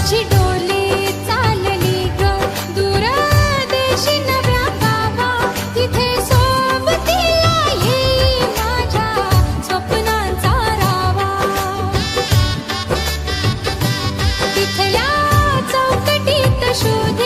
माझी डोली चालली ग दूर देशी नव्या गावा, तिथे सोबतीला येई माझ्या स्वप्नांचा रावा. तिथल्या चौकटीत शोध